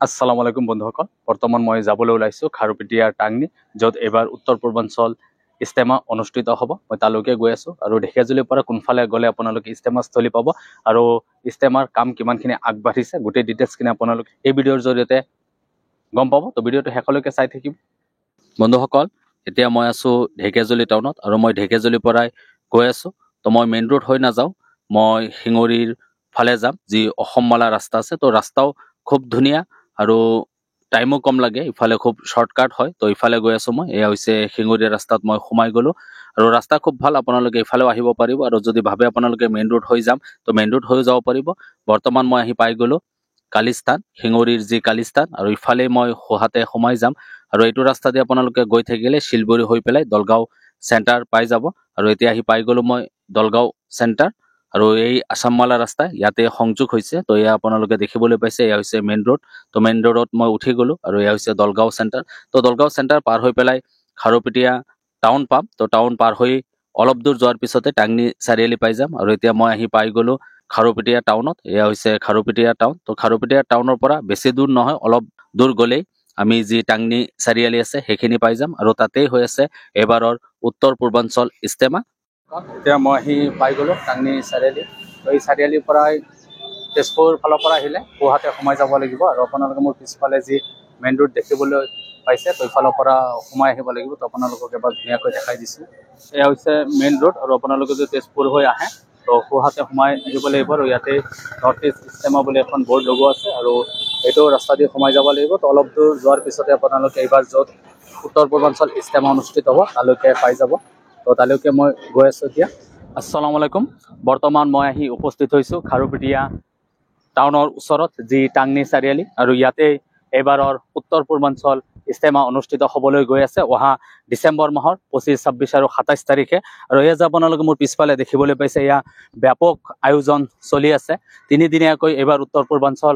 আসসালামু আলাইকুম বন্ধুসকল, বৰ্তমান মই যাবলৈ ওলাইছোঁ খাৰুপেটীয়া টাংনি, য'ত এইবাৰ উত্তৰ পূৰ্বাঞ্চল ইষ্টেমা অনুষ্ঠিত হ'ব। মই তালৈকে গৈ আছোঁ আৰু ঢেকীয়াজুলিৰ পৰা কোনফালে গ'লে আপোনালোকে ইষ্টেমাস্থলী পাব আৰু ইষ্টেমাৰ কাম কিমানখিনি আগবাঢ়িছে গোটেই ডিটেইলছখিনি আপোনালোকে এই ভিডিঅ'ৰ জৰিয়তে গম পাব। তো ভিডিঅ'টো শেষলৈকে চাই থাকিব। বন্ধুসকল, এতিয়া মই আছোঁ ঢেকীয়াজুলি টাউনত আৰু মই ঢেকীয়াজুলিৰ পৰাই গৈ আছোঁ। তো মই মেইন ৰোড হৈ নাযাওঁ, মই শিঙৰীৰ ফালে যাম, যি অসম মালা ৰাস্তা আছে। তো ৰাস্তাও খুব ধুনীয়া আৰু টাইমো কম লাগে, ইফালে খুব শ্বৰ্টকাট হয়। তো ইফালে গৈ আছোঁ মই। এয়া হৈছে শিঙৰীয়া ৰাস্তাত মই সোমাই গ'লোঁ আৰু ৰাস্তা খুব ভাল, আপোনালোকে ইফালেও আহিব পাৰিব আৰু যদি ভাবে আপোনালোকে মেইন ৰোড হৈ যাম তো মেইন ৰোড হৈও যাব পাৰিব। বৰ্তমান মই আহি পাই গ'লোঁ কালিস্থান, শিঙৰীৰ যি কালিস্থান, আৰু ইফালে মই সোহাতে সোমাই যাম আৰু এইটো ৰাস্তা দি আপোনালোকে গৈ থাকিলে শিলবৰী হৈ পেলাই দলগাঁও চেণ্টাৰ পাই যাব। আৰু এতিয়া আহি পাই গ'লোঁ মই দলগাঁও চেণ্টাৰ আৰু এই আছামমালা ৰাস্তা ইয়াতে সংযোগ হৈছে। তো এয়া আপোনালোকে দেখিবলৈ পাইছে, এয়া হৈছে মেইন ৰোড। তো মেইন ৰোডত মই উঠি গ'লোঁ আৰু এয়া হৈছে দলগাঁও চেণ্টাৰ। তো দলগাঁও চেণ্টাৰ পাৰ হৈ পেলাই খাৰুপেটীয়া টাউন পাম। তো টাউন পাৰ হৈ অলপ দূৰ যোৱাৰ পিছতে টাংনি চাৰিআলি পাই যাম আৰু এতিয়া মই আহি পাই গ'লোঁ খাৰুপেটীয়া টাউনত। এয়া হৈছে খাৰুপেটীয়া টাউন। তো খাৰুপেটীয়া টাউনৰ পৰা বেছি দূৰ নহয়, অলপ দূৰ গ'লেই আমি যি টাংনি চাৰিআলি আছে সেইখিনি পাই যাম আৰু তাতেই হৈ আছে এবাৰৰ উত্তৰ পূৰ্বাঞ্চল ইষ্টেমা। এতিয়া মই আহি পাই গ'লোঁ টাংনি চাৰিআলি। তো এই চাৰিআলিৰ পৰাই তেজপুৰ ফালৰ পৰা আহিলে গুৱাহাটী সোমাই যাব লাগিব আৰু আপোনালোকে মোৰ পিছফালে যি মেইন ৰোড দেখিবলৈ পাইছে, তো ইফালৰ পৰা সোমাই আহিব লাগিব। তো আপোনালোকক এবাৰ ধুনীয়াকৈ দেখাই দিছোঁ। এয়া হৈছে মেইন ৰোড আৰু আপোনালোকে যদি তেজপুৰ হৈ আহে তো গুৱাহাটী সোমাই আহিব লাগিব আৰু ইয়াতে নৰ্থ ইষ্ট ইষ্টেমা বুলি এখন বৰ্ড লগোৱা আছে আৰু এইটো ৰাস্তা দি সোমাই যাব লাগিব। তো অলপ দূৰ যোৱাৰ পিছতে আপোনালোকে এইবাৰ য'ত উত্তৰ পূৰ্বাঞ্চল ইষ্টেমা অনুষ্ঠিত হ'ব তালৈকে পাই যাব। তো তালৈকে মই গৈ আছোঁ এতিয়া। আসসালামু আলাইকুম, বৰ্তমান মই আহি উপস্থিত হৈছোঁ খাৰুপেটীয়া টাউনৰ ওচৰত যি টাংনি চাৰিআলি আৰু ইয়াতে এইবাৰৰ উত্তৰ পূৰ্বাঞ্চল ইষ্টেমা অনুষ্ঠিত হ'বলৈ গৈ আছে অহা ডিচেম্বৰ মাহৰ 25, 26 আৰু 27 তাৰিখে। আৰু এয়া যে আপোনালোকে মোৰ পিছফালে দেখিবলৈ পাইছে, এয়া ব্যাপক আয়োজন চলি আছে। তিনিদিনীয়াকৈ এইবাৰ উত্তৰ পূৰ্বাঞ্চল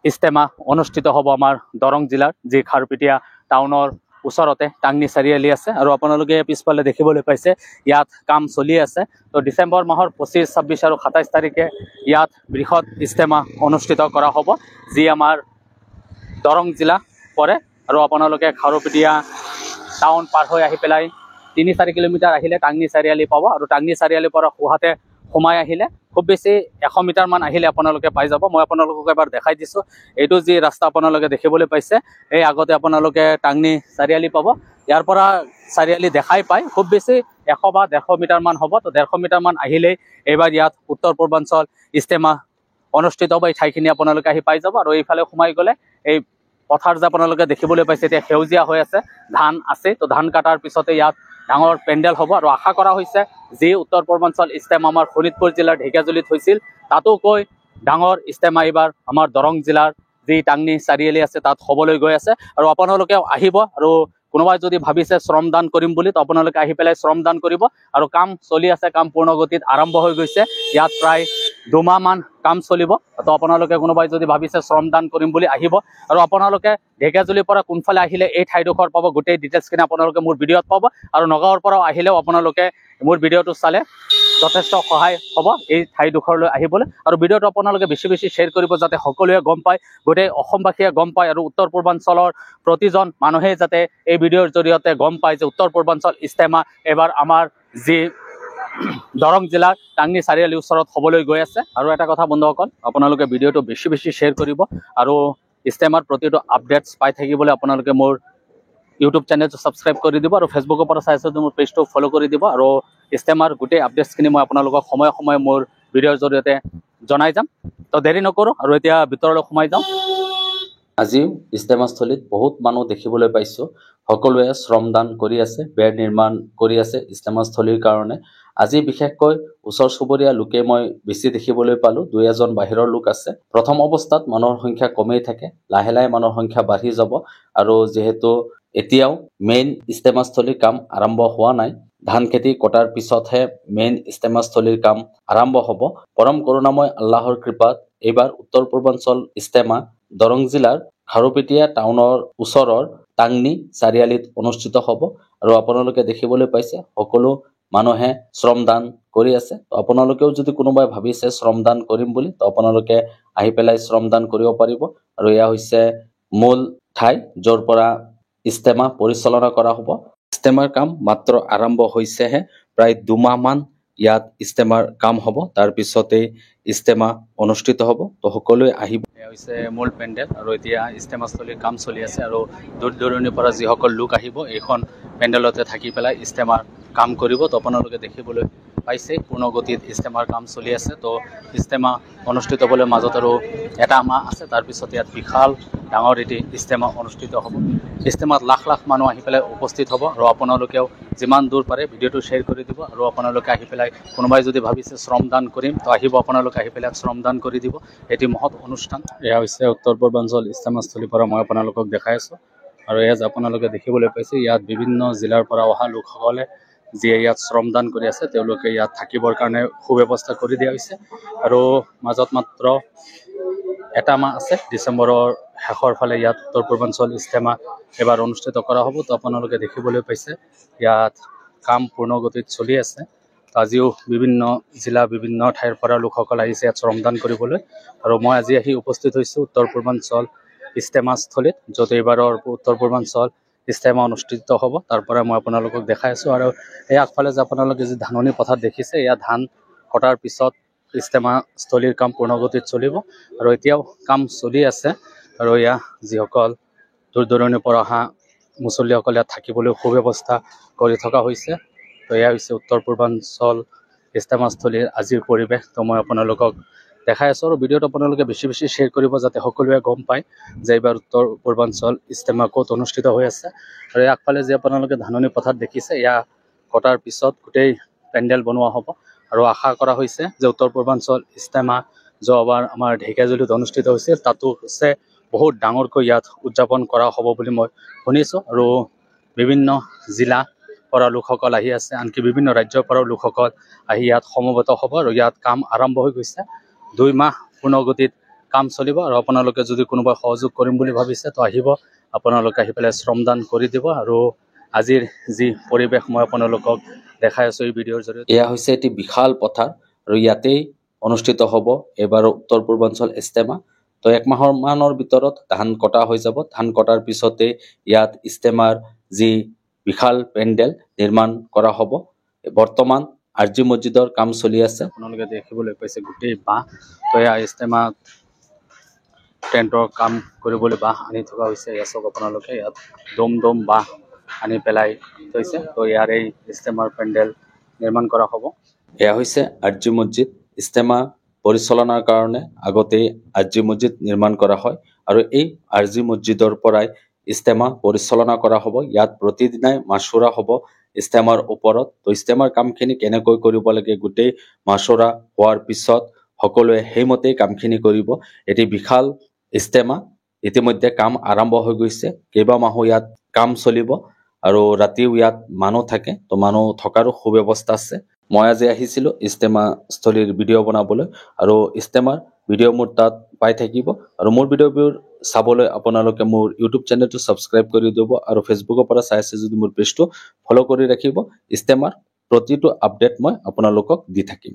ইষ্টেমা অনুষ্ঠিত হ'ব আমাৰ দৰং জিলাৰ যি খাৰুপেটীয়া টাউনৰ ওচৰতে টাংনি চাৰিআলি আছে আৰু আপোনালোকে পিছফালে দেখিবলৈ পাইছে ইয়াত কাম চলি আছে। তো ডিচেম্বৰ মাহৰ 25, 26 আৰু 27 তাৰিখে ইয়াত বৃহৎ ইষ্টেমা অনুষ্ঠিত কৰা হ'ব, যি আমাৰ দৰং জিলা পৰে। আৰু আপোনালোকে খাৰুপেটীয়া টাউন পাৰ হৈ আহি পেলাই 3-4 কিলোমিটাৰ আহিলে টাংনি চাৰিআলি পাব আৰু টাংনি চাৰিআলিৰ পৰা সোহাতে সোমাই আহিলে খুব বেছি 100 মিটাৰমান আহিলে আপোনালোকে পাই যাব। মই আপোনালোকক এবাৰ দেখাই দিছোঁ। এইটো যি ৰাস্তা আপোনালোকে দেখিবলৈ পাইছে, এই আগতে আপোনালোকে টাংনি চাৰিআলি পাব। ইয়াৰ পৰা চাৰিআলি দেখাই পায় খুব বেছি 100 বা 150 মিটাৰমান হ'ব। তো 150 মিটাৰমান আহিলেই এইবাৰ ইয়াত উত্তৰ পূৰ্বাঞ্চল ইষ্টেমা অনুষ্ঠিত হ'ব। এই ঠাইখিনি আপোনালোকে আহি পাই যাব আৰু এইফালে সোমাই গ'লে এই পথাৰ যে আপোনালোকে দেখিবলৈ পাইছে এতিয়া সেউজীয়া হৈ আছে, ধান আছে। তো ধান কটাৰ পিছতে ইয়াত ডাঙৰ পেণ্ডেল হ'ব আৰু আশা কৰা হৈছে যি উত্তৰ পূৰ্বাঞ্চল ইষ্টেমা আমাৰ শোণিতপুৰ জিলাৰ ঢেকীয়াজুলিত হৈছিল তাতোকৈ ডাঙৰ ইষ্টেমা এইবাৰ আমাৰ দৰং জিলাৰ যি টাংনি চাৰিআলি আছে তাত হ'বলৈ গৈ আছে। আৰু আপোনালোকে আহিব আৰু কোনোবাই যদি ভাবিছে শ্ৰমদান কৰিম বুলি, তো আপোনালোকে আহি পেলাই শ্ৰমদান কৰিব। আৰু কাম চলি আছে, কাম পূৰ্ণগতিত আৰম্ভ হৈ গৈছে। ইয়াত প্ৰায় 2 মাহমান কাম চলিব। তো আপোনালোকে কোনোবাই যদি ভাবিছে শ্ৰমদান কৰিম বুলি আহিব আৰু আপোনালোকে ঢেকীয়াজুলিৰ পৰা কোনফালে আহিলে এই ঠাইডোখৰ পাব, গোটেই ডিটেইলছখিনি আপোনালোকে মোৰ ভিডিঅ'ত পাব। আৰু নগাঁৱৰ পৰাও আহিলেও আপোনালোকে মোৰ ভিডিঅ'টো চালে যথেষ্ট সহায় হ'ব এই ঠাইডোখৰলৈ আহিবলৈ। আৰু ভিডিঅ'টো আপোনালোকে বেছি বেছি শ্বেয়াৰ কৰিব যাতে সকলোৱে গম পায়, গোটেই অসমবাসীয়ে গম পায় আৰু উত্তৰ পূৰ্বাঞ্চলৰ প্ৰতিজন মানুহে যাতে এই ভিডিঅ'ৰ জৰিয়তে গম পায় যে উত্তৰ পূৰ্বাঞ্চল ইষ্টেমা এবাৰ আমাৰ যি দৰং জিলাৰ টাংনি চাৰিআলিৰ ওচৰত হ'বলৈ গৈ আছে। আৰু এটা কথা বন্ধুসকল, আপোনালোকে ভিডিঅ'টো বেছি বেছি শ্বেয়াৰ কৰিব আৰু ইষ্টেমাৰ প্ৰতিটো আপডেটছ পাই থাকিবলৈ আপোনালোকে মোৰ ইউটিউব চেনেলটো ছাবস্ক্ৰাইব কৰি দিব আৰু ফেচবুকৰ পৰা চাই যদি মোৰ পেজটো ফ'ল' কৰি দিব। আৰু ইষ্টেমাৰ গোটেই আপডেটছখিনি মই আপোনালোকক সময়ে সময়ে মোৰ ভিডিঅ'ৰ জৰিয়তে জনাই যাম। তো দেৰি নকৰোঁ আৰু এতিয়া ভিতৰলৈ সোমাই যাওঁ। আজিও ইষ্টেমাস্থলীত বহুত মানুহ দেখিবলৈ পাইছোঁ, সকলোৱে শ্ৰমদান কৰি আছে, বেৰ নিৰ্মাণ কৰি আছে ইষ্টেমাস্থলীৰ কাৰণে। আজি বিশেষকৈ ওচৰ চুবুৰীয়া লোকে মই বেছি দেখিবলৈ পালোঁ, 2-এজন বাহিৰৰ লোক আছে। প্ৰথম অৱস্থাত মানুহৰ সংখ্যা কমেই থাকে, লাহে লাহে মানুহৰ সংখ্যা বাঢ়ি যাব। আৰু যিহেতু এতিয়াও মেইন ইষ্টেমাস্থলীৰ কাম আৰম্ভ হোৱা নাই, ধান খেতি কটাৰ পিছতহে মেইন ইষ্টেমাস্থলীৰ কাম আৰম্ভ হ'ব। পৰম কৰোণাময় আল্লাহৰ কৃপাত এইবাৰ উত্তৰ পূৰ্বাঞ্চল ইষ্টেমা দৰং জিলাৰ খাৰুপেটীয়া টাউনৰ ওচৰৰ টাংনি চাৰিআলিত অনুষ্ঠিত হ'ব। আৰু আপোনালোকে দেখিবলৈ পাইছে সকলো মানুহে শ্ৰমদান কৰি আছে। তো আপোনালোকেও যদি কোনোবাই ভাবিছে শ্ৰমদান কৰিম বুলি, তো আপোনালোকে আহি পেলাই শ্ৰমদান কৰিব পাৰিব। আৰু এয়া হৈছে মূল ঠাই য'ৰ পৰা ইস্তেমা পৰিচালনা কৰা হ'ব। ইস্তেমাৰ কাম মাত্ৰ আৰম্ভ হৈছেহে, প্ৰায় 2 মাহমান ইয়াত ইস্তেমাৰ কাম হ'ব, তাৰপিছতেই ইস্তেমা অনুষ্ঠিত হ'ব। তো সকলোৱে আহিব। এয়া হৈছে মূল পেণ্ডেল, আৰু এতিয়া ইস্তেমাস্থলীৰ কাম চলি আছে। আৰু দূৰ দূৰণিৰ পৰা যিসকল লোক আহিব এইখন পেণ্ডেলতে থাকি পেলাই ইস্তেমাৰ কাম কৰিব। তো আপোনালোকে দেখিবলৈ পাইছে পূৰ্ণগতিত ইস্তেমাৰ কাম চলি আছে। তো ইস্তেমা অনুষ্ঠিত হ'বলৈ মাজত আৰু এটা মাহ আছে, তাৰপিছত ইয়াত বিশাল ডাঙৰ এটি ইস্তেমা অনুষ্ঠিত হ'ব। ইস্তেমাত লাখ লাখ মানুহ আহি পেলাই উপস্থিত হ'ব। আৰু আপোনালোকেও যিমান দূৰ পাৰে ভিডিঅ'টো শ্বেয়াৰ কৰি দিব। আৰু আপোনালোকে আহি পেলাই কোনোবাই যদি ভাবিছে শ্ৰমদান কৰিম, তো আহিব, আপোনালোকে আহি পেলাই শ্ৰমদান কৰি দিব। এটি মহৎ অনুষ্ঠান। এয়া হৈছে উত্তৰ পূৰ্বাঞ্চল ইস্তেমাস্থলীৰ পৰা মই আপোনালোকক দেখাই আছোঁ। আৰু এয়া যে আপোনালোকে দেখিবলৈ পাইছে, ইয়াত বিভিন্ন জিলাৰ পৰা অহা লোকসকলে যিয়ে ইয়াত শ্ৰমদান কৰি আছে, তেওঁলোকে ইয়াত থাকিবৰ কাৰণে সুব্যৱস্থা কৰি দিয়া হৈছে। আৰু মাজত মাত্ৰ এটা মাহ আছে, ডিচেম্বৰৰ শেষৰ ফালে ইয়াত উত্তৰ পূৰ্বাঞ্চল ইস্তেমা এবাৰ অনুষ্ঠিত কৰা হ'ব। তো আপোনালোকে দেখিবলৈ পাইছে ইয়াত কাম পূৰ্ণগতিত চলি আছে। আজিও বিভিন্ন জিলা, বিভিন্ন ঠাইৰ পৰা লোকসকল আহিছে ইয়াত শ্ৰমদান কৰিবলৈ। আৰু মই আজি আহি উপস্থিত হৈছোঁ উত্তৰ পূৰ্বাঞ্চল ইস্তেমাস্থলীত, য'ত এইবাৰৰ উত্তৰ পূৰ্বাঞ্চল ইস্তেমা অনুষ্ঠিত হ'ব। তাৰ পৰা মই আপোনালোকক দেখাই আছোঁ। আৰু এই আগফালে যে আপোনালোকে যি ধাননি পথাৰ দেখিছে, এয়া ধান কটাৰ পিছত ইস্তেমাস্থলীৰ কাম পূৰ্ণগতিত চলিব। আৰু এতিয়াও কাম চলি আছে। আৰু এয়া যিসকল দূৰ দূৰণিৰ পৰা অহা মুছল্লিসকলে ইয়াত থাকিবলৈ সুব্যৱস্থা কৰি থকা হৈছে। তো এয়া হৈছে উত্তৰ পূৰ্বাঞ্চল ইস্তেমাস্থলীৰ আজিৰ পৰিৱেশ। তো মই আপোনালোকক দেখাই আছোঁ। আৰু ভিডিঅ'টো আপোনালোকে বেছি বেছি শ্বেয়াৰ কৰিব, যাতে সকলোৱে গম পায় যে এইবাৰ উত্তৰ পূৰ্বাঞ্চল ইস্তেমা ক'ত অনুষ্ঠিত হৈ আছে। আৰু এই আগফালে যে আপোনালোকে ধাননি পথাৰ দেখিছে, এয়া কটাৰ পিছত গোটেই পেণ্ডেল বনোৱা হ'ব। আৰু আশা কৰা হৈছে যে উত্তৰ পূৰ্বাঞ্চল ইস্তেমা যোৱাবাৰ আমাৰ ঢেকীয়াজুলিত অনুষ্ঠিত হৈছিল, তাতো হৈছে বহুত ডাঙৰকৈ ইয়াত উদযাপন কৰা হ'ব বুলি মই শুনিছোঁ। আৰু বিভিন্ন জিলা পৰা লোকসকল আহি আছে, আনকি বিভিন্ন ৰাজ্যৰ পৰাও লোকসকল আহি ইয়াত সমবেত হ'ব। আৰু ইয়াত কাম আৰম্ভ হৈ গৈছে। 2 মাহ পূৰ্ণগতিত কাম চলিব। আৰু আপোনালোকে যদি কোনোবাই সহযোগ কৰিম বুলি ভাবিছে, তো আহিব, আপোনালোকে আহি পেলাই শ্ৰমদান কৰি দিব। আৰু আজিৰ যি পৰিৱেশ মই আপোনালোকক দেখাই আছোঁ এই ভিডিঅ'ৰ জৰিয়তে, এয়া হৈছে এটি বিশাল পথাৰ। আৰু ইয়াতেই অনুষ্ঠিত হ'ব এইবাৰ উত্তৰ পূৰ্বাঞ্চল ইস্তেমা। তো 1 মাহৰ ভিতৰত ধান কটা হৈ যাব। ধান কটাৰ পিছতে ইয়াত ইস্তেমাৰ যি বিশাল পেণ্ডেল নিৰ্মাণ কৰা হ'ব। বৰ্তমান আৰজি মছজিদৰ কাম চলি আছে। আপোনালোকে দেখিবলৈ পাইছে গোটেই বাঁহ। তো এয়া ইস্তেমা টেণ্টৰ কাম কৰিবলৈ বাঁহ আনি থকা হৈছে। এয়া চাওক আপোনালোকে, ইয়াত দম বাঁহ আনি পেলাই থৈছে। তো ইয়াৰ এই ইস্তেমাৰ পেণ্ডেল নিৰ্মাণ কৰা হ'ব। এয়া হৈছে আৰজি মছজিদ। ইস্তেমা পৰিচালনাৰ কাৰণে আগতেই আৰজি মছজিদ নিৰ্মাণ কৰা হয়। আৰু এই আৰজি মছজিদৰ পৰাই ইস্তেমা পৰিচালনা কৰা হ'ব। ইয়াত প্ৰতিদিনাই মাচুৰা হ'ব ইস্তেমাৰ ওপৰত। তো ইস্তেমাৰ কামখিনি কেনেকৈ কৰিব লাগে, গোটেই মাচুৰা হোৱাৰ পিছত সকলোৱে সেইমতেই কামখিনি কৰিব। এটি বিশাল ইস্তেমা, ইতিমধ্যে কাম আৰম্ভ হৈ গৈছে। কেইবামাহো ইয়াত কাম চলিব। আৰু ৰাতিও ইয়াত মানুহ থাকে। তো মানুহ থকাৰো সুব্যৱস্থা আছে। মই আজি আহিছিলোঁ ইস্তেমাস্থলীৰ ভিডিঅ' বনাবলৈ। আৰু ইস্তেমাৰ ভিডিঅ' মোৰ তাত পাই থাকিব। আৰু মোৰ ভিডিঅ'বোৰ চাবলৈ আপোনালোকে মোৰ ইউটিউব চেনেলটো ছাবস্ক্ৰাইব কৰি দিব। আৰু ফেচবুকৰ পৰা চাই আছে যদি মোৰ পেজটো ফ'ল' কৰি ৰাখিব। ইস্তেমাৰ প্ৰতিটো আপডেট মই আপোনালোকক দি থাকিম।